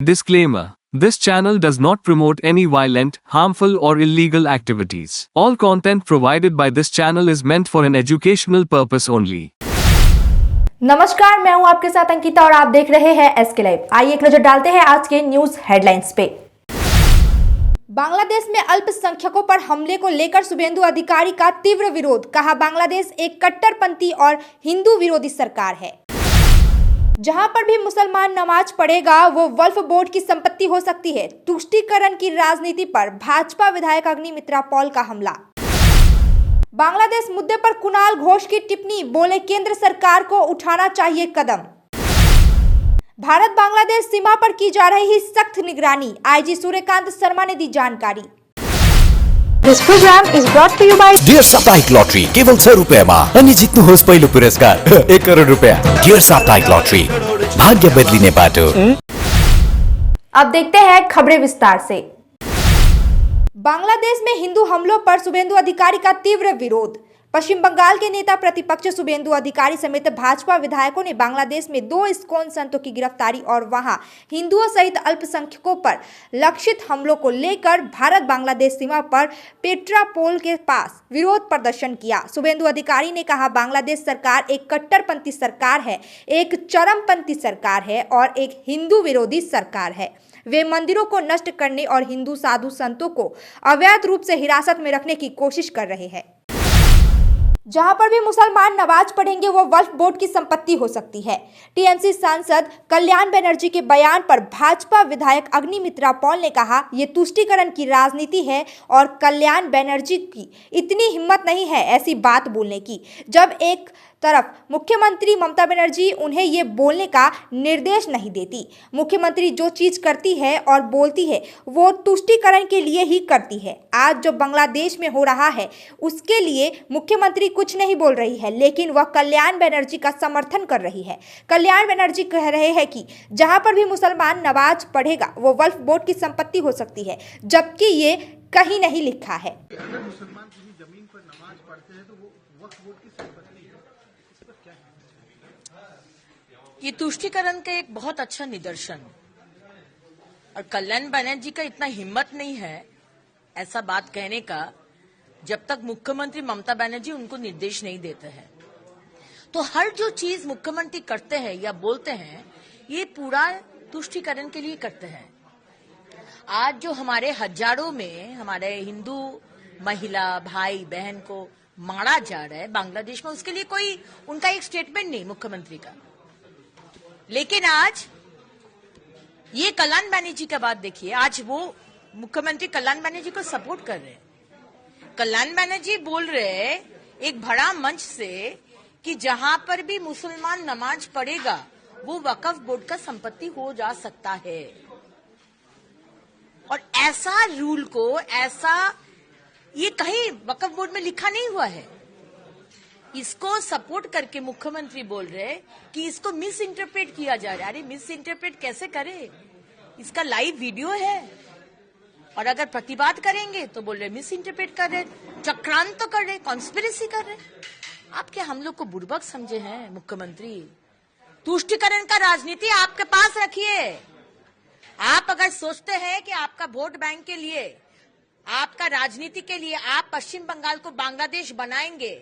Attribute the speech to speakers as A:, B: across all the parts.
A: Disclaimer. This channel does not promote any violent, harmful or illegal activities. All content provided by this channel is meant for an educational purpose only.
B: नमस्कार, मैं हूं आपके साथ अंकिता और आप देख रहे हैं एसके लाइव। आइए एक नजर डालते हैं आज के न्यूज हेडलाइंस पे। बांग्लादेश में अल्पसंख्यकों पर हमले को लेकर शुभेंदु अधिकारी का तीव्र विरोध। कहा, बांग्लादेश एक कट्टरपंथी और हिंदू विरोधी सरकार है। जहां पर भी मुसलमान नमाज पढ़ेगा वो वक्फ बोर्ड की संपत्ति हो सकती है। तुष्टीकरण की राजनीति पर भाजपा विधायक अग्निमित्रा पॉल का हमला। बांग्लादेश मुद्दे पर कुणाल घोष की टिप्पणी, बोले केंद्र सरकार को उठाना चाहिए कदम। भारत बांग्लादेश सीमा पर की जा रही है सख्त निगरानी, आईजी सूर्यकांत शर्मा ने दी जानकारी।
C: This program is brought to you by
D: dear साप्ताहिक लॉटरी केवल 100 रुपैयाँमा अनि जित्नुहोस् पहिलो पुरस्कार 1 करोड रुपैयाँ। डियर साप्ताहिक लॉटरी, भाग्य बदलिने बाटो।
B: अब देखते हैं खबरें विस्तार से। बांग्लादेश में हिंदू हमलों पर शुभेंदु अधिकारी का तीव्र विरोध। पश्चिम बंगाल के नेता प्रतिपक्ष शुभेंदु अधिकारी समेत भाजपा विधायकों ने बांग्लादेश में 2 इस्कॉन संतों की गिरफ्तारी और वहां हिंदुओं सहित अल्पसंख्यकों पर लक्षित हमलों को लेकर भारत बांग्लादेश सीमा पर पेट्रापोल के पास विरोध प्रदर्शन किया। शुभेंदु अधिकारी ने कहा, बांग्लादेश सरकार एक कट्टरपंथी सरकार है, एक चरमपंथी सरकार है और एक हिंदू विरोधी सरकार है। वे मंदिरों को नष्ट करने और हिंदू साधु संतों को अवैध रूप से हिरासत में रखने की कोशिश कर रहे हैं। जहां पर भी मुसलमान नमाज पढ़ेंगे वो वक्फ बोर्ड की संपत्ति हो सकती है। टीएमसी सांसद कल्याण बनर्जी के बयान पर भाजपा विधायक अग्निमित्रा पॉल ने कहा, ये तुष्टीकरण की राजनीति है और कल्याण बनर्जी की इतनी हिम्मत नहीं है ऐसी बात बोलने की। जब एक तरफ मुख्यमंत्री ममता बनर्जी उन्हें ये बोलने का निर्देश नहीं देती। मुख्यमंत्री जो चीज करती है और बोलती है वो तुष्टीकरण के लिए ही करती है। आज जो बांग्लादेश में हो रहा है उसके लिए मुख्यमंत्री कुछ नहीं बोल रही है, लेकिन वह कल्याण बनर्जी का समर्थन कर रही है। कल्याण बनर्जी कह रहे हैं कि जहां पर भी मुसलमान नमाज पढ़ेगा वो वक्फ बोर्ड की संपत्ति हो सकती है, जबकि ये कहीं नहीं लिखा है।
E: अगर मुसलमान किसी जमीन पर नमाज पढ़ते हैं तो वो वक्फ बोर्ड की संपत्ति है। इस पर क्या है?
F: ये तुष्टीकरण का एक बहुत अच्छा निदर्शन और कल्याण बनर्जी का इतना हिम्मत नहीं है ऐसा बात कहने का जब तक मुख्यमंत्री ममता बनर्जी उनको निर्देश नहीं देते हैं। तो हर जो चीज मुख्यमंत्री करते हैं या बोलते हैं ये पूरा तुष्टीकरण के लिए करते हैं। आज जो हमारे हजारों में हमारे हिंदू महिला भाई बहन को मारा जा रहा है बांग्लादेश में, उसके लिए कोई उनका एक स्टेटमेंट नहीं मुख्यमंत्री का। लेकिन आज ये कल्याण बनर्जी का बात देखिए, आज वो मुख्यमंत्री कल्याण बनर्जी को सपोर्ट कर रहे हैं। कल्याण बनर्जी बोल रहे हैं एक बड़ा मंच से कि जहां पर भी मुसलमान नमाज पढ़ेगा वो वक्फ बोर्ड का संपत्ति हो जा सकता है। और ऐसा रूल को ये कहीं वक्फ बोर्ड में लिखा नहीं हुआ है। इसको सपोर्ट करके मुख्यमंत्री बोल रहे कि इसको मिस इंटरप्रेट किया जा रहा है। अरे मिस इंटरप्रेट कैसे करे? इसका लाइव वीडियो है और अगर प्रतिवाद करेंगे तो बोल रहे मिस इंटरप्रेट कर रहे, चक्रांत तो कर रहे, कॉन्स्पिरेसी कर रहे। आप क्या हम लोग को बुर्बक समझे हैं मुख्यमंत्री? तुष्टीकरण का राजनीति आपके पास रखिए। आप अगर सोचते हैं कि आपका वोट बैंक के लिए, आपका राजनीति के लिए आप पश्चिम बंगाल को बांग्लादेश बनाएंगे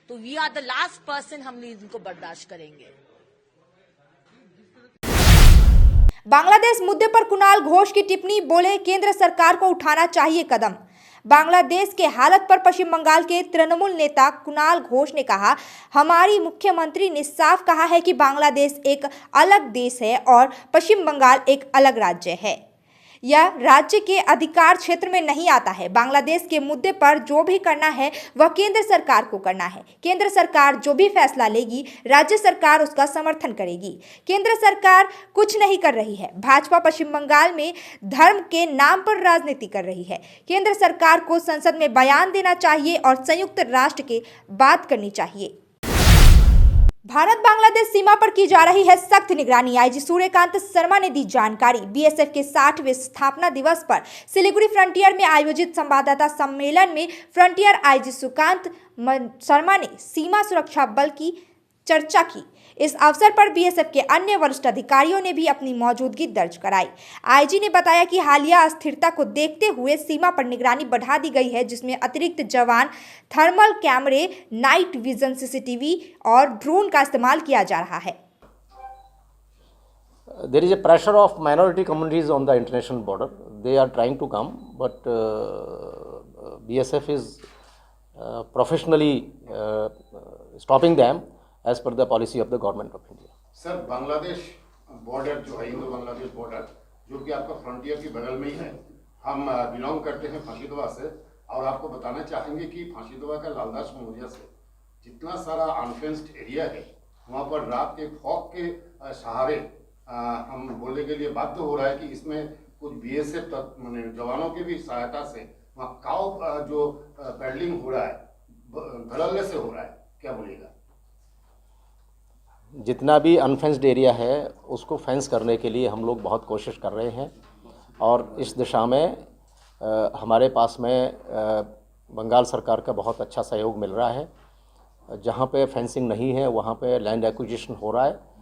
F: तो we are the last person हम इनको बर्दाश्त करेंगे।
B: बांग्लादेश मुद्दे पर कुणाल घोष की टिप्पणी, बोले केंद्र सरकार को उठाना चाहिए कदम। बांग्लादेश के हालत पर पश्चिम बंगाल के तृणमूल नेता कुणाल घोष ने कहा, हमारी मुख्यमंत्री ने साफ कहा है कि बांग्लादेश एक अलग देश है और पश्चिम बंगाल एक अलग राज्य है। यह राज्य के अधिकार क्षेत्र में नहीं आता है। बांग्लादेश के मुद्दे पर जो भी करना है वह केंद्र सरकार को करना है। केंद्र सरकार जो भी फैसला लेगी राज्य सरकार उसका समर्थन करेगी। केंद्र सरकार कुछ नहीं कर रही है। भाजपा पश्चिम बंगाल में धर्म के नाम पर राजनीति कर रही है। केंद्र सरकार को संसद में बयान देना चाहिए और संयुक्त राष्ट्र की बात करनी चाहिए। भारत बांग्लादेश सीमा पर की जा रही है सख्त निगरानी, आईजी सूर्यकांत शर्मा ने दी जानकारी। बीएसएफ के 60वें स्थापना दिवस पर सिलीगुड़ी फ्रंटियर में आयोजित संवाददाता सम्मेलन में फ्रंटियर आईजी सूर्यकांत शर्मा ने सीमा सुरक्षा बल की चर्चा की। इस अवसर पर बीएसएफ के अन्य वरिष्ठ अधिकारियों ने भी अपनी मौजूदगी दर्ज कराई। आईजी ने बताया कि हालिया अस्थिरता को देखते हुए सीमा पर निगरानी बढ़ा दी गई है, जिसमें अतिरिक्त जवान, थर्मल कैमरे, नाइट विजन सीसीटीवी और ड्रोन का इस्तेमाल किया जा रहा है।
G: There is a pressure of minority communities on the international border. They are trying to come, but BSF is professionally stopping them as per the policy of the government of India.
H: Sir, Bangladesh border जो है, Indo Bangladesh border, जो कि आपका frontier के बगल में ही है, हम बिलोंग करते हैं फांसीदोआ से, और आपको बताना चाहेंगे कि फांसीदोआ का लालदास मोहजिया से जितना सारा अनफेंस्ड एरिया है, वहाँ पर रात के फॉग के सहारे हम बोलने के लिए बाध्य हो रहा है कि इसमें कुछ बीएसएफ जवानों की भी सहायता से वहाँ काव जो पैडलिंग हो रहा है, धड़ल्ले से हो रहा है, क्या बोलिएगा?
G: जितना भी अनफेंस्ड एरिया है उसको फेंस करने के लिए हम लोग बहुत कोशिश कर रहे हैं, और इस दिशा में हमारे पास में बंगाल सरकार का बहुत अच्छा सहयोग मिल रहा है। जहाँ पे फेंसिंग नहीं है वहाँ पे लैंड एक्विजिशन हो रहा है।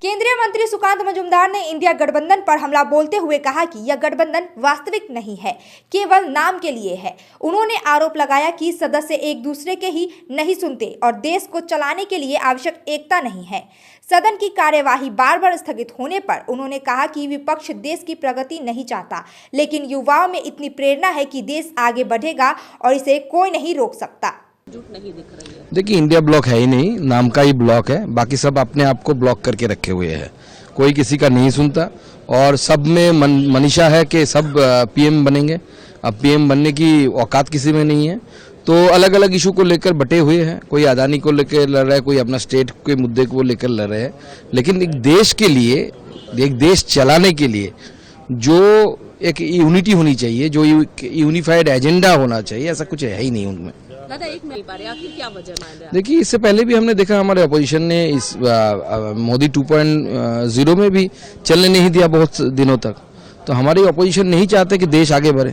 B: केंद्रीय मंत्री सुकांत मजूमदार ने इंडिया गठबंधन पर हमला बोलते हुए कहा कि यह गठबंधन वास्तविक नहीं है, केवल नाम के लिए है। उन्होंने आरोप लगाया कि सदस्य एक दूसरे के ही नहीं सुनते और देश को चलाने के लिए आवश्यक एकता नहीं है। सदन की कार्यवाही बार बार स्थगित होने पर उन्होंने कहा कि विपक्ष देश की प्रगति नहीं चाहता, लेकिन युवाओं में इतनी प्रेरणा है कि देश आगे बढ़ेगा और इसे कोई नहीं रोक सकता।
I: देखिए, इंडिया ब्लॉक है ही नहीं, नाम का ही ब्लॉक है, बाकी सब अपने आप को ब्लॉक करके रखे हुए हैं। कोई किसी का नहीं सुनता और सब में मनीषा है कि सब पीएम बनेंगे। अब पीएम बनने की औकात किसी में नहीं है, तो अलग अलग इशू को लेकर बटे हुए हैं। कोई अदानी को लेकर लड़ रहा है, कोई अपना स्टेट के मुद्दे को लेकर लड़ रहे हैं, लेकिन एक देश के लिए, एक देश चलाने के लिए जो एक यूनिटी होनी चाहिए, जो यूनिफाइड एजेंडा होना चाहिए, ऐसा कुछ है ही नहीं उनमें।
J: दादा, एक मिल पा रहे आखिर क्या वजह मान रहे?
I: देखिए, इससे पहले भी हमने देखा हमारे अपोजिशन ने इस मोदी 2.0 में भी चलने नहीं दिया बहुत दिनों तक। तो हमारी अपोजिशन नहीं चाहते कि देश आगे बढ़े,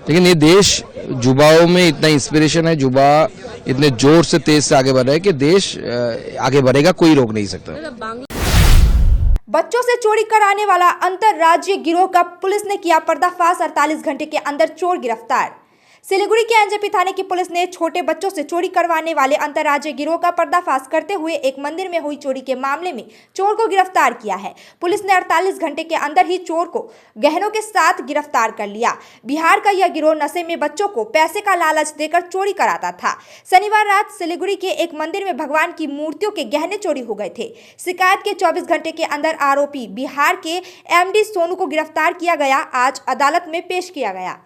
I: लेकिन ये देश युवाओं में इतना इंस्पिरेशन है, युवा इतने जोर से तेज से आगे बढ़ रहे हैं कि देश आगे बढ़ेगा, कोई रोक नहीं सकता।
B: बच्चों से चोरी कराने वाला अंतरराज्यीय गिरोह का पुलिस ने किया पर्दाफाश, 48 घंटे के अंदर चोर गिरफ्तार। सिलीगुड़ी के एनजेपी थाने की पुलिस ने छोटे बच्चों से चोरी करवाने वाले अंतरराज्यीय गिरोह का पर्दाफाश करते हुए एक मंदिर में हुई चोरी के मामले में चोर को गिरफ्तार किया है। पुलिस ने 48 घंटे के अंदर ही चोर को गहनों के साथ गिरफ्तार कर लिया। बिहार का यह गिरोह नशे में बच्चों को पैसे का लालच देकर चोरी कराता था। शनिवार रात सिलीगुड़ी के एक मंदिर में भगवान की मूर्तियों के गहने चोरी हो गए थे। शिकायत के 24 घंटे के अंदर आरोपी बिहार के एमडी सोनू को गिरफ्तार किया गया। आज अदालत में पेश किया गया।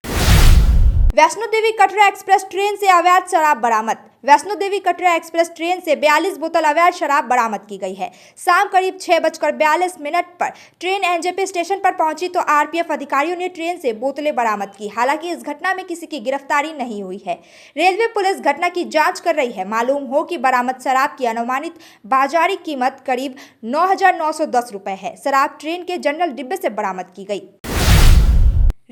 B: वैष्णो देवी कटरा एक्सप्रेस ट्रेन से अवैध शराब बरामद। वैष्णो देवी कटरा एक्सप्रेस ट्रेन से 42 बोतल अवैध शराब बरामद की गई है। शाम करीब 6:42 पर ट्रेन एनजेपी स्टेशन पर पहुंची तो आरपीएफ अधिकारियों ने ट्रेन से बोतलें बरामद की। हालांकि इस घटना में किसी की गिरफ्तारी नहीं हुई है। रेलवे पुलिस घटना की जांच कर रही है। मालूम हो कि बरामद शराब की अनुमानित बाजारी कीमत करीब 9,910 रुपए है। शराब ट्रेन के जनरल डिब्बे से बरामद की गई।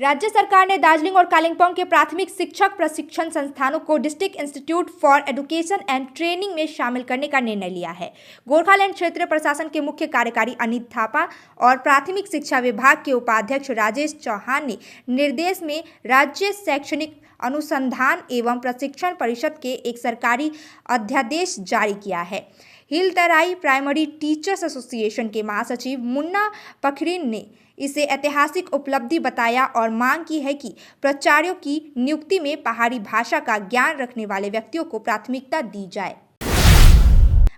B: राज्य सरकार ने दार्जिलिंग और कालिम्पोंग के प्राथमिक शिक्षक प्रशिक्षण संस्थानों को district institute for education and training में शामिल करने का निर्णय लिया है। गोरखालैंड क्षेत्रीय प्रशासन के मुख्य कार्यकारी अनित थापा और प्राथमिक शिक्षा विभाग के उपाध्यक्ष राजेश चौहान ने निर्देश में राज्य शैक्षणिक अनुसंधान एवं प्रशिक्षण परिषद के एक सरकारी अध्यादेश जारी किया है। हिल तराई प्राइमरी टीचर्स एसोसिएशन के महासचिव मुन्ना पखरीन ने इसे ऐतिहासिक उपलब्धि बताया और मांग की है कि प्राचार्यों की नियुक्ति में पहाड़ी भाषा का ज्ञान रखने वाले व्यक्तियों को प्राथमिकता दी जाए।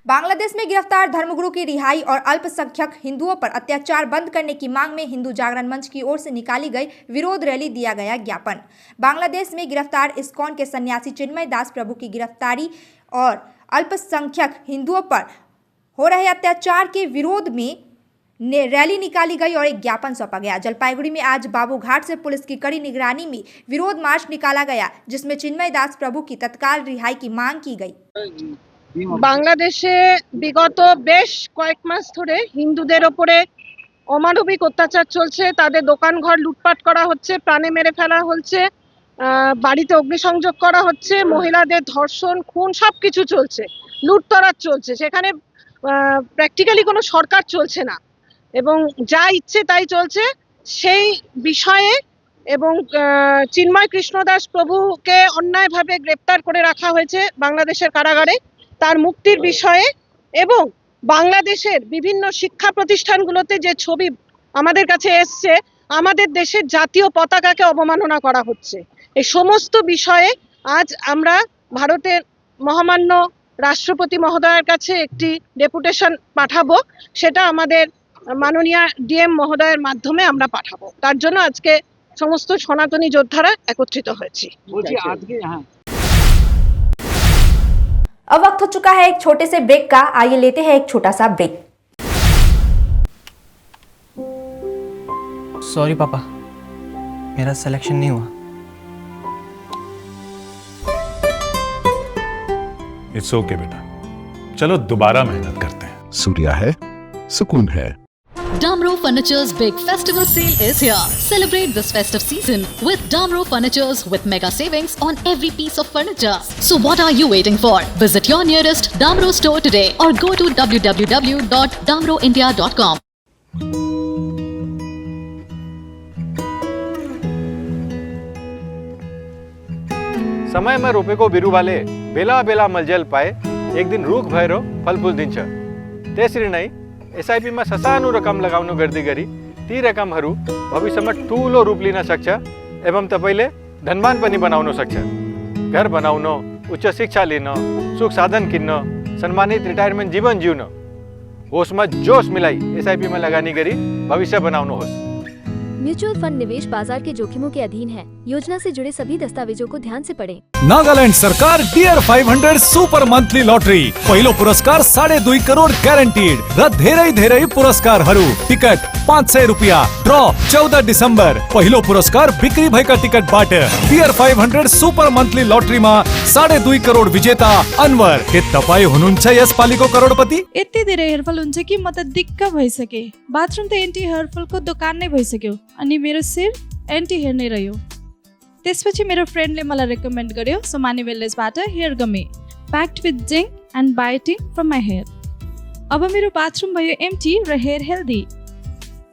B: बांग्लादेश में गिरफ्तार धर्मगुरु की रिहाई और अल्पसंख्यक हिंदुओं पर अत्याचार बंद करने की मांग में हिंदू जागरण मंच की ओर से निकाली गई विरोध रैली दिया गया ज्ञापन। बांग्लादेश में गिरफ्तार इस्कॉन के सन्यासी चिन्मय दास प्रभु की गिरफ्तारी और अल्पसंख्यक हिंदुओं पर हो रहे अत्याचार के विरोध में रैली निकाली गई और एक ज्ञापन सौंपा गया। जलपाईगुड़ी में आज बाबूघाट से पुलिस की कड़ी निगरानी में विरोध मार्च निकाला गया, जिसमें चिन्मय दास प्रभु की तत्काल रिहाई की मांग की गई।
K: बांग्लादेशे विगत बेश कয়েক মাস ধরে হিন্দুদের উপরে অমানবিক অত্যাচার চলছে। তাদের দোকানঘর লুটপাট করা হচ্ছে, প্রাণে মেরে ফেলা হচ্ছে, বাড়িতে অগ্নিসংযোগ করা হচ্ছে, মহিলাদের ধর্ষণ খুন সবকিছু চলছে, লুটতরাজ চলছে। সেখানে প্র্যাকটিক্যালি কোনো সরকার চলছে না এবং যা ইচ্ছে তাই চলছে সেই বিষয়ে এবং চিন্ময় কৃষ্ণদাস প্রভুকে অন্যায়ভাবে গ্রেপ্তার করে রাখা হয়েছে বাংলাদেশের কারাগারে, তার মুক্তির বিষয়ে এবং বাংলাদেশের বিভিন্ন শিক্ষা প্রতিষ্ঠানগুলোতে যে ছবি আমাদের কাছে এসছে, আমাদের দেশের জাতীয় পতাকাকে অবমাননা করা হচ্ছে, এই সমস্ত বিষয়ে আজ আমরা ভারতের মহামান্য রাষ্ট্রপতি মহোদয়ের কাছে একটি ডেপুটেশন পাঠাবো। সেটা আমাদের মাননীয় ডিএম মহোদয়ের মাধ্যমে আমরা পাঠাবো। তার জন্য আজকে সমস্ত সনাতনী যোদ্ধারা একত্রিত হয়েছি।
B: अब वक्त हो चुका है एक छोटे से ब्रेक का, आइए लेते हैं एक छोटा सा ब्रेक।
L: सॉरी पापा, मेरा सिलेक्शन नहीं हुआ।
M: इट्स ओके बेटा, चलो दोबारा मेहनत करते हैं।
N: सूर्या है, सुकून है।
O: Damro Furniture's big festival sale is here. Celebrate this festive season with Damro Furnitures with mega savings on every piece of furniture. So what are you waiting for? Visit your nearest Damro store today or go to www.damroindia.com.
P: समय में रोपे को बिरु वाले बेला बेला मलजल पाए एक दिन रूख भैरो फल फूल दिन्छ त्यसरी नै एसआईपी में ससानो रकम लगाउनु गर्दै गरी ती रकमहरू भविष्यमा ठूलो रूप लिन सक्छ एवं तपाईले धनवान पनि बनाउन सक्छ। घर बनाउन, उच्च शिक्षा लिन, सुख साधन किन्न, सम्मानित रिटायरमेन्ट जीवन जिउन होसमा जोश मिलाई एसआईपी में लगानी गरी भविष्य बनाउनुहोस्।
Q: म्यूचुअल फंड निवेश बाजार के जोखिमों के अधीन है। योजना से जुड़े सभी दस्तावेजों को ध्यान से पढ़ें।
R: नागालैंड सरकार डियर 500 सुपर मंथली लॉटरी पहिलो पुरस्कार 2.5 करोड़ ग्यारेंटीड र धेरै पुरस्कारहरू। टिकट 500 रुपैयाँ। ड्र 14 डिसेम्बर। पहिलो पुरस्कार बिक्री भएका टिकटबाट डियर 500 सुपर मंथली लॉटरीमा 2.5 करोड़ विजेता अनवर। के तपाई हुनुहुन्छ यसपालिको करोडपति?
S: यति धेरै हेरफल हुन्छ कि म त दिक्क भइसके। बाथरूम त एन्टी हेयरफलको दोकान नै भइसक्यो अनि मेरो सिर एन्टी हेयर नै रह्यो। त्यसपछि मेरो फ्रेन्डले मलाई रेकमेन्ड गर्यो सोमानी वेलनेसबाट hair gummy packed with zinc and biotin from my hair. अब मेरो बाथरूम भयो एम्टी र हेयर हेल्दी।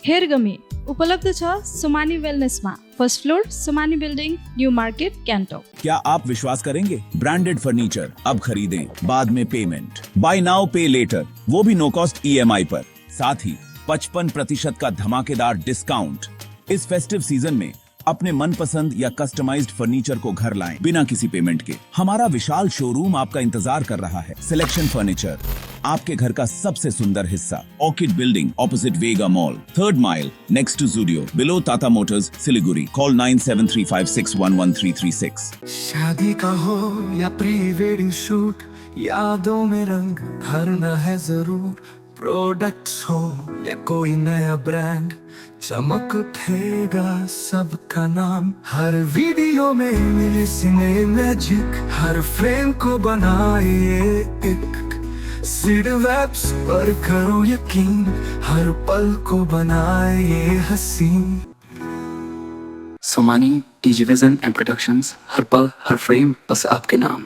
S: हेयर गमी उपलब्ध छ सोमानी वेलनेसमा, first floor Somani building, new market, Gangtok.
T: क्या आप विश्वास करेंगे? ब्रांडेड फर्नीचर अब खरीदें, बाद में पेमेंट, बाय नाउ पे लेटर, वो भी नो कॉस्ट EMI पर, साथ ही 55% का धमाकेदार डिस्काउंट। इस फेस्टिव सीजन में अपने मनपसंद या कस्टमाइज्ड फर्नीचर को घर लाएं बिना किसी पेमेंट के। हमारा विशाल शोरूम आपका इंतजार कर रहा है। सिलेक्शन फर्नीचर, आपके घर का सबसे सुंदर हिस्सा। Orchid building opposite Vega mall, 3rd mile next to Zudio, below Tata Motors, Siliguri. Call 9735611336।
U: शादी का हो या प्री वेडिंग शूट, यादों में रंग भरना है जरूर। प्रोडक्ट्स हो या कोई नया ब्रांड, चमक उठेगा सबका नाम। हर वीडियो में मिले सिने मैजिक, हर फ्रेम को बनाए एक सीड वेब्स पर करो यकीन, हर पल को बनाए हसीन।
V: सोमानी डिजिविजन एंड प्रोडक्शंस, हर पल हर फ्रेम बस आपके नाम।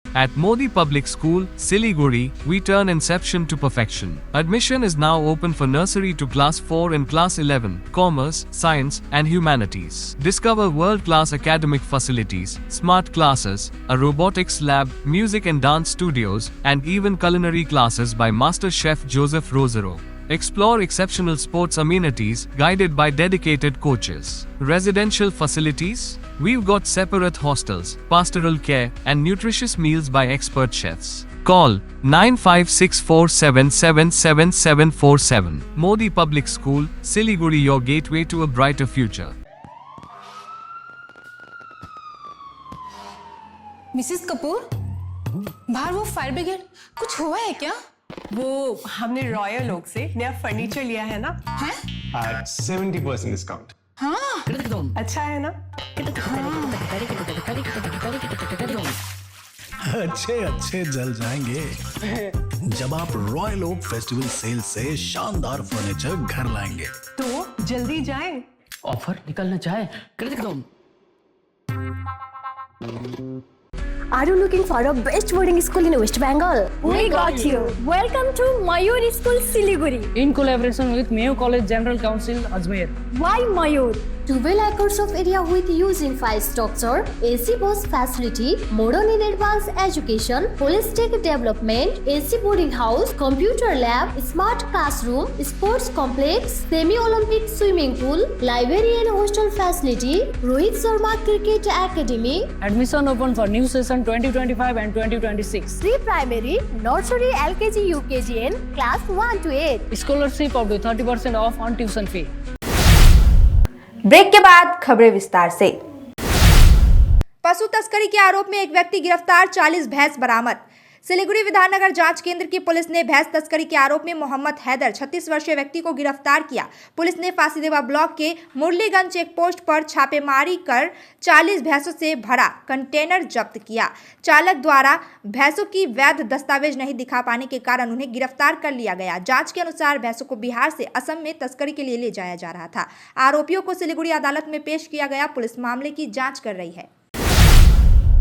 A: At Modi Public School, Siliguri, we turn inception to perfection. Admission is now open for nursery to class 4 and class 11, commerce, science, and humanities. Discover world-class academic facilities, smart classes, a robotics lab, music and dance studios, and even culinary classes by Master Chef Joseph Rosero. Explore exceptional sports amenities guided by dedicated coaches. Residential facilities? We've got separate hostels, pastoral care, and nutritious meals by expert chefs. Call 9564777747. Modi Public School, Siliguri, your gateway to a brighter future.
J: Mrs Kapoor, बाहर वो fire brigade कुछ हुआ है क्या?
W: वो हमने Royal Oak से नया फर्नीचर लिया है ना।
J: हैं?
W: 70% डिस्काउंट।
J: हाँ,
W: अच्छा है ना?
X: अच्छे जल जाएंगे जब आप रॉयल ओक फेस्टिवल सेल से शानदार फर्नीचर घर लाएंगे।
W: तो जल्दी जाएं।
L: ऑफर निकलना चाहे
C: Are you looking for a best boarding school in West Bengal? We got you. Welcome to Mayur School, Siliguri.
D: In collaboration with Mayo College General Council, Ajmer.
C: Why Mayur? 12 acres of area with huge infrastructure, AC bus facility, modern and advanced education, holistic development, AC boarding house, computer lab, smart classroom, sports complex, semi-Olympic swimming pool, library and hostel facility, Rohit Sharma Cricket Academy.
D: Admission open for new session 2025 and 2026.
C: Pre-primary, nursery, LKG, UKG and class 1 to 8.
D: Scholarship up to 30% off on tuition fee.
B: Break के बाद खबरें विस्तार से। पशु तस्करी के आरोप में एक व्यक्ति गिरफ्तार, 40 भैंस बरामद। सिलीगुड़ी विधाननगर जांच केंद्र की पुलिस ने भैंस तस्करी के आरोप में मोहम्मद हैदर 36 वर्षीय व्यक्ति को गिरफ्तार किया। पुलिस ने फांसीदेवा ब्लॉक के मुरलीगंज चेक पोस्ट पर छापेमारी कर 40 भैंसों से भरा कंटेनर जब्त किया। चालक द्वारा भैंसों की वैध दस्तावेज नहीं दिखा पाने के कारण उन्हें गिरफ्तार कर लिया गया। जांच के अनुसार भैंसों को बिहार से असम में तस्करी के लिए ले जाया जा रहा था। आरोपियों को सिलीगुड़ी अदालत में पेश किया गया। पुलिस मामले की जाँच कर रही है।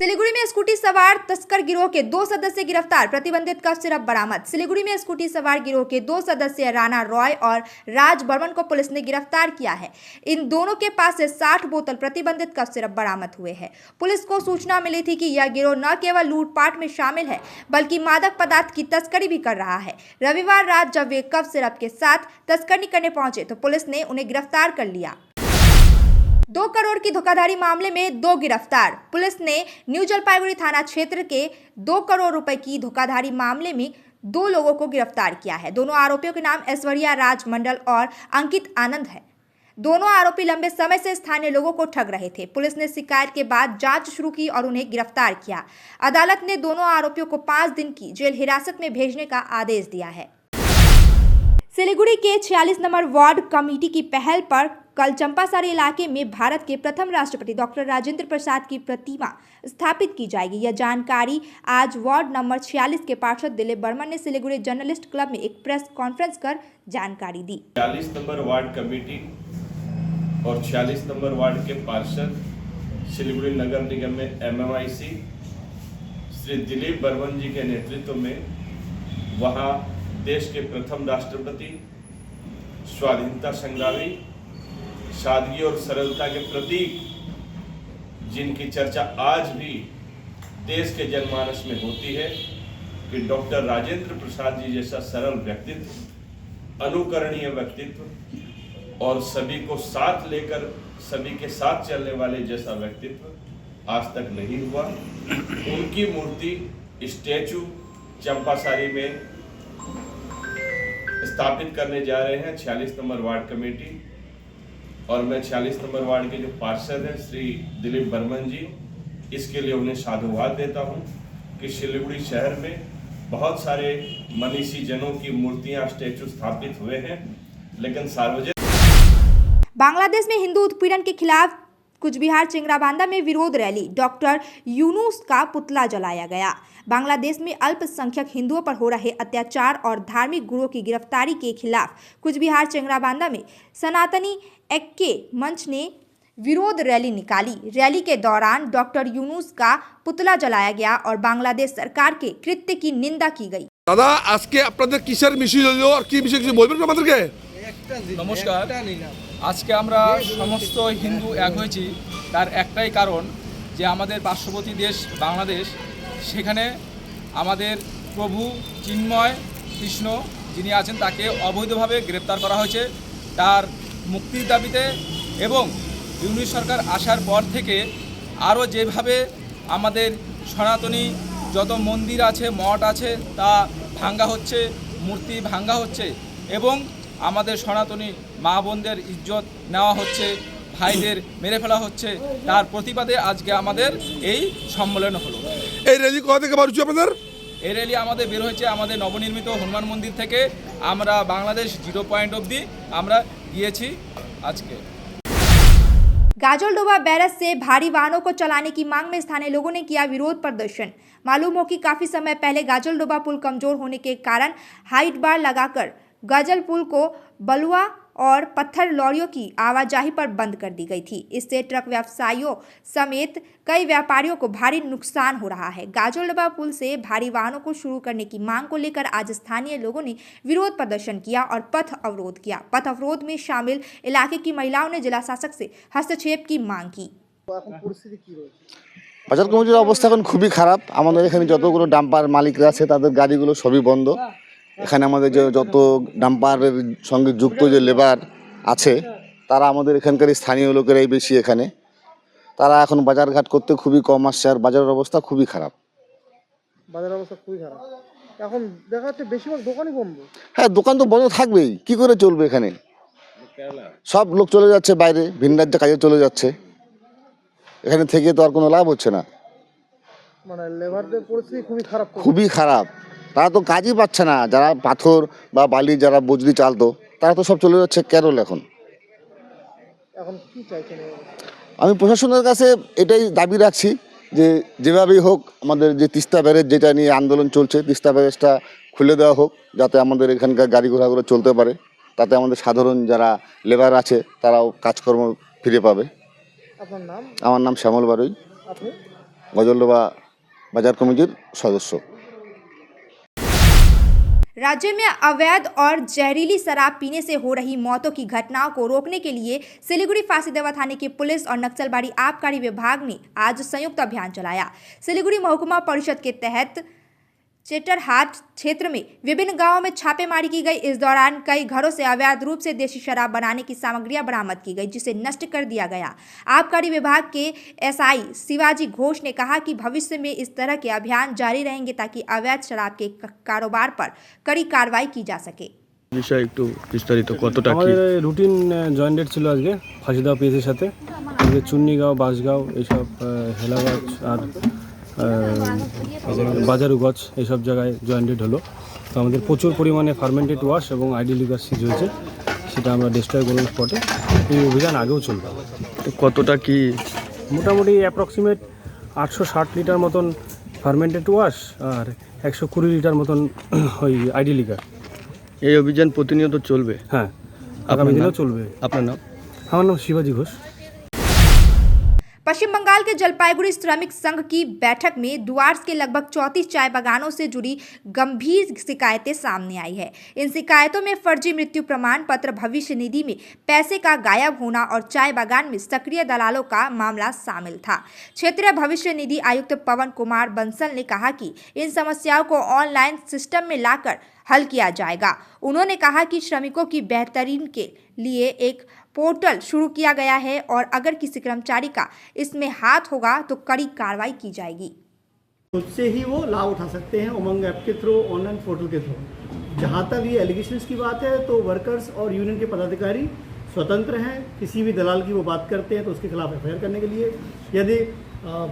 B: सिलीगुड़ी में स्कूटी सवार तस्कर गिरोह के 2 सदस्य गिरफ्तार, प्रतिबंधित कफ सिरप बरामद। सिलीगुड़ी में स्कूटी सवार गिरोह के 2 सदस्य राणा रॉय और राज बर्मन को पुलिस ने गिरफ्तार किया है। इन दोनों के पास से 60 बोतल प्रतिबंधित कफ सिरप बरामद हुए हैं। पुलिस को सूचना मिली थी कि यह गिरोह न केवल लूटपाट में शामिल है बल्कि मादक पदार्थ की तस्करी भी कर रहा है। रविवार रात जब वे कफ सिरप के साथ तस्करी करने पहुंचे तो पुलिस ने उन्हें गिरफ्तार कर लिया। 2 करोड़ की धोखाधड़ी मामले में 2 गिरफ्तार। पुलिस ने न्यू जलपाईगुड़ी थाना क्षेत्र के 2 करोड़ रुपए की धोखाधड़ी मामले में 2 लोगों को गिरफ्तार किया है। दोनों आरोपियों के नाम ऐश्वर्या राज मंडल और अंकित आनंद है। दोनों आरोपी लंबे समय से स्थानीय लोगों को ठग रहे थे। पुलिस ने शिकायत के बाद जांच शुरू की और उन्हें गिरफ्तार किया। अदालत ने दोनों आरोपियों को 5 दिन की जेल हिरासत में भेजने का आदेश दिया है। सिलीगुड़ी के 46 नंबर वार्ड कमेटी की पहल पर कल चंपासारी इलाके में भारत के प्रथम राष्ट्रपति डॉक्टर राजेंद्र प्रसाद की प्रतिमा स्थापित की जाएगी। यह जानकारी आज वार्ड नंबर 46 के पार्षद दिलीप बर्मन ने सिलीगुड़ी जर्नलिस्ट क्लब में एक प्रेस कॉन्फ्रेंस कर जानकारी दी।
E: 46 नंबर वार्ड कमेटी और 46 नंबर वार्ड के पार्षद सिलीगुड़ी नगर निगम में MMIC श्री दिलीप बर्मन जी के नेतृत्व में वहाँ देश के प्रथम राष्ट्रपति, स्वाधीनता संग्रामी, सादगी और सरलता के प्रतीक, जिनकी चर्चा आज भी देश के जनमानस में होती है कि डॉक्टर राजेंद्र प्रसाद जी जैसा सरल व्यक्तित्व, अनुकरणीय व्यक्तित्व और सभी को साथ लेकर सभी के साथ चलने वाले जैसा व्यक्तित्व आज तक नहीं हुआ। उनकी मूर्ति स्टैचू चंपासारी में स्थापित करने जा रहे हैं 46 नंबर वार्ड कमेटी और मैं 46 नंबर वार्ड के जो पार्षद हैं श्री दिलीप बर्मन जी, इसके लिए उन्हें साधुवाद देता हूं कि सिलीगुड़ी शहर में बहुत सारे मनीषी जनों की मूर्तियां, स्टैचू स्थापित हुए हैं, लेकिन सार्वजनिक।
B: बांग्लादेश में हिंदू उत्पीड़न के खिलाफ कुचबिहार चिंगराबांधा में विरोध रैली, डॉक्टर यूनुस का पुतला जलाया गया। बांग्लादेश में अल्पसंख्यक हिंदुओं पर हो रहे अत्याचार और धार्मिक गुरुओं की गिरफ्तारी के खिलाफ कुचबिहार चिंगराबांधा में सनातनी ऐक्य मंच ने विरोध रैली निकाली। रैली के दौरान डॉक्टर यूनुस का पुतला जलाया गया और बांग्लादेश सरकार के कृत्य की निंदा की गई।
F: दादा आज के আপনাদের কিসের মিছিল হলো আর কি বিষয় কিছু বলবেন আমাদেরকে?
Y: নমস্কার, আজকে আমরা সমস্ত হিন্দু এক হয়েছি তার একটাই কারণ যে আমাদের পার্শ্ববর্তী দেশ বাংলাদেশ, সেখানে আমাদের প্রভু চিন্ময় কৃষ্ণ যিনি আছেন তাকে অবৈধভাবে গ্রেপ্তার করা হয়েছে। তার মুক্তির দাবিতে এবং ইউনিট সরকার আসার পর থেকে আরও যেভাবে আমাদের সনাতনী যত মন্দির আছে, মঠ আছে, তা ভাঙ্গা হচ্ছে, মূর্তি ভাঙ্গা হচ্ছে এবং আমাদের সনাতনী মা বোনদের ইজ্জত নেওয়া হচ্ছে, ভাইদের মেরে ফেলা হচ্ছে, তার প্রতিবাদে আজকে আমাদের এই সম্মেলন হলো।
F: এই র্যালি কোথা থেকে বের হচ্ছে আপনাদের?
Y: এই র্যালি আমাদের বের হয়েছে আমাদের নবনির্মিত হনুমান মন্দির থেকে। আমরা বাংলাদেশ 0 পয়েন্ট অবধি আমরা গিয়েছি আজকে।
B: गाजोलडोबा बैरज से भारी वाहनों को चलाने की मांग में स्थानीय लोगों ने किया विरोध प्रदर्शन। मालूम हो कि काफी समय पहले गाजोलडोबा पुल कमजोर होने के कारण हाइट बार लगाकर गाजल पुल को बलुआ और पत्थर लॉरियों की आवाजाही पर बंद कर दी गई थी। इससे ट्रक व्यवसायियों समेत कई व्यापारियों को भारी नुकसान हो रहा है। गाजोलडोबा पुल से भारी वाहनों को शुरू करने की मांग को लेकर आज स्थानीय लोगों ने विरोध प्रदर्शन किया और पथ अवरोध किया। पथ अवरोध में शामिल इलाके की महिलाओं ने जिला शासक से हस्तक्षेप की मांग की।
G: বাজার কমিটির অবস্থা এখন খুবই খারাপ। আমাদের এখানে যতগুলো ডাম্পার মালিকরা আছে তাদের গাড়িগুলো সবই বন্ধ। এখানে আমাদের যে যত ডাম্পারের সঙ্গে যুক্ত যে লেবার আছে তারা আমাদের এখানকার স্থানীয় লোকেরাই বেশি এখানে। তারা এখন বাজারঘাট করতে খুবই কম আসছে আর বাজারের অবস্থা খুবই খারাপ।
H: বাজারের অবস্থা খুবই খারাপ। এখন দেখা যাচ্ছে বেশিরভাগ দোকানই বন্ধ।
G: হ্যাঁ, দোকান তো বন্ধ থাকবেই, কি করে চলবে এখানে? সব লোক চলে যাচ্ছে বাইরে, ভিন রাজ্যে কাজে চলে যাচ্ছে, এখানে থেকে তো আর কোনো লাভ হচ্ছে না।
H: মানে লেবারদের পরিস্থিতি খুবই খারাপ,
G: খুবই খারাপ। তারা তো কাজই পাচ্ছে না। যারা পাথর বা বালি যারা বজরি চালতো তারা তো সব চলে যাচ্ছে কেরল। এখন
H: কি চাইছেন?
G: আমি প্রশাসনের কাছে এটাই দাবি রাখছি যে যেভাবেই হোক আমাদের যে তিস্তা ব্যারেজ যেটা নিয়ে আন্দোলন চলছে, তিস্তা ব্যারেজটা খুলে দেওয়া হোক যাতে আমাদের এখানকার গাড়ি ঘোড়াগুলো চলতে পারে, তাতে আমাদের সাধারণ যারা লেবার আছে তারাও কাজকর্ম ফিরে পাবে।
H: আপনার নাম?
G: আমার নাম শ্যামল বারুই,
H: আপনি?
G: গজলডোবা बाजार कमेटी सदस्य।
B: राज्य में अवैध और जहरीली शराब पीने से हो रही मौतों की घटनाओं को रोकने के लिए सिलीगुड़ी फांसीदेवा थाने की पुलिस और नक्सलबाड़ी आबकारी विभाग ने आज संयुक्त अभियान चलाया। सिलीगुड़ी महकुमा परिषद के तहत चेटरहाट क्षेत्र में विभिन्न गांवों में छापेमारी की गई। इस दौरान कई घरों से अवैध रूप से देशी शराब बनाने की सामग्रियां बरामद की गई, जिसे नष्ट कर दिया गया। आबकारी विभाग के एसआई शिवाजी घोष ने कहा कि भविष्य में इस तरह के अभियान जारी रहेंगे ताकि अवैध शराब के कारोबार पर कड़ी कार्रवाई की जा सके।
I: বিষয় একটু বিস্তারিত কতটা কি
K: আমাদের রুটিন জয়েন্ট ডেট ছিল আজকে ফাঁসিদেওয়া পিএসের সাথে। আজকে চুন্নিগাঁও, বাঁশগাঁও এইসব হেলাগাছ আর বাজারুগঞ্জ এইসব জায়গায় জয়েন্টেড হলো। তো আমাদের প্রচুর পরিমাণে ফার্মেন্টেড ওয়াশ এবং আইডি লিগার সিজ হয়েছে, সেটা আমরা ডিস্ট্রয় করলাম স্পটে। এই অভিযান আগেও চলবে।
I: তো কতটা কি?
K: মোটামুটি অ্যাপ্রক্সিমেট 860 লিটার মতন ফার্মেন্টেড ওয়াশ আর 120 লিটার মতন ওই আইডি লিগার।
I: এই অভিযান প্রতিনিয়ত চলবে?
K: হ্যাঁ, আগামী দিনেও চলবে।
I: আপনার নাম?
K: আমার नाम शिवाजी घोष।
B: पश्चिम बंगाल के जलपाईगुड़ी श्रमिक संघ की बैठक में डुआर्स के लगभग 34 चाय बागानों से जुड़ी गंभीर शिकायतें सामने आई है। इन शिकायतों में फर्जी मृत्यु प्रमाण पत्र, भविष्य निधि में पैसे का गायब होना और चाय बागान में सक्रिय दलालों का मामला शामिल था। क्षेत्रीय भविष्य निधि आयुक्त पवन कुमार बंसल ने कहा कि इन समस्याओं को ऑनलाइन सिस्टम में लाकर हल किया जाएगा। उन्होंने कहा कि श्रमिकों की बेहतरीन के लिए एक पोर्टल शुरू किया गया है और अगर किसी कर्मचारी का इसमें हाथ होगा तो कड़ी कार्रवाई की जाएगी।
H: उससे ही वो लाभ उठा सकते हैं उमंग ऐप के थ्रू, ऑनलाइन पोर्टल के थ्रू। जहाँ तक ये एलिगेशंस की बात है तो वर्कर्स और यूनियन के पदाधिकारी स्वतंत्र हैं। किसी भी दलाल की वो बात करते हैं तो उसके खिलाफ एफआईआर करने के लिए, यदि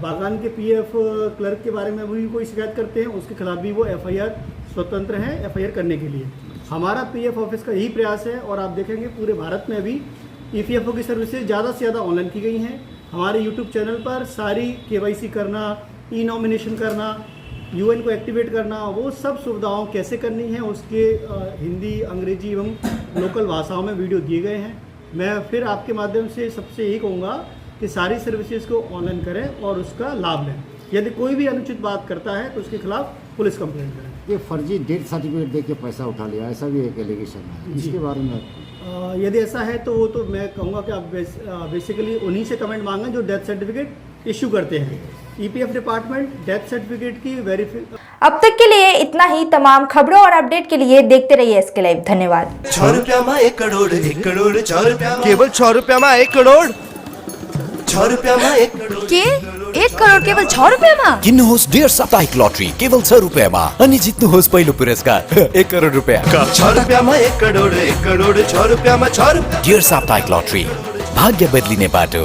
H: बागान के पीएफ क्लर्क के बारे में भी कोई शिकायत करते हैं उसके खिलाफ भी वो एफआईआर स्वतंत्र हैं एफआईआर करने के लिए। हमारा पीएफ ऑफिस का यही प्रयास है और आप देखेंगे पूरे भारत में अभी ईपीएफओ की सर्विसेज ज़्यादा से ज़्यादा ऑनलाइन की गई हैं। हमारे यूट्यूब चैनल पर सारी केवाईसी करना, ई नॉमिनेशन करना, यूएन को एक्टिवेट करना, वो सब सुविधाओं कैसे करनी है उसके हिंदी, अंग्रेजी एवं लोकल भाषाओं में वीडियो दिए गए हैं। मैं फिर आपके माध्यम से सबसे यही कहूँगा कि सारी सर्विसेज को ऑनलाइन करें और उसका लाभ लें। यदि कोई भी अनुचित बात करता है तो उसके खिलाफ पुलिस कंप्लेंट करें।
M: ये फर्जी डेथ सर्टिफिकेट दे के पैसा उठा लिया, ऐसा भी एक एलिगेशन है, इसके बारे में
H: यदि ऐसा है तो वो तो मैं कहूँगा कि आप बेसिकली उन्हीं से कमेंट मांगें जो डेथ सर्टिफिकेट इशू करते हैं। ईपीएफ डिपार्टमेंट डेथ सर्टिफिकेट की वेरीफाई।
B: अब तक के लिए इतना ही। तमाम खबरों और अपडेट के लिए देखते रहिए एसके लाइव। धन्यवाद।
Z: 6 रुपया में 1 करोड़, 1 करोड़ 6 रुपया, केवल 6 रुपया में 1 करोड़, 6 रुपया में 1 करोड़
J: के 1 करोड़ केवल 6 रुपयामा?
R: किन्नुहोस् डियर साप्ताहिक लटरी केवल 6 रुपैयाँमा अनि जित्नुहोस् पहिलो पुरस्कार 1 करोड रुपैयाँ।
Z: 6 रुपयामा 1 करोड़, 1 करोड़ 6 रुपयामा 6 रुपया।
R: डियर साप्ताहिक लटरी, भाग्य बदलिने बाटो।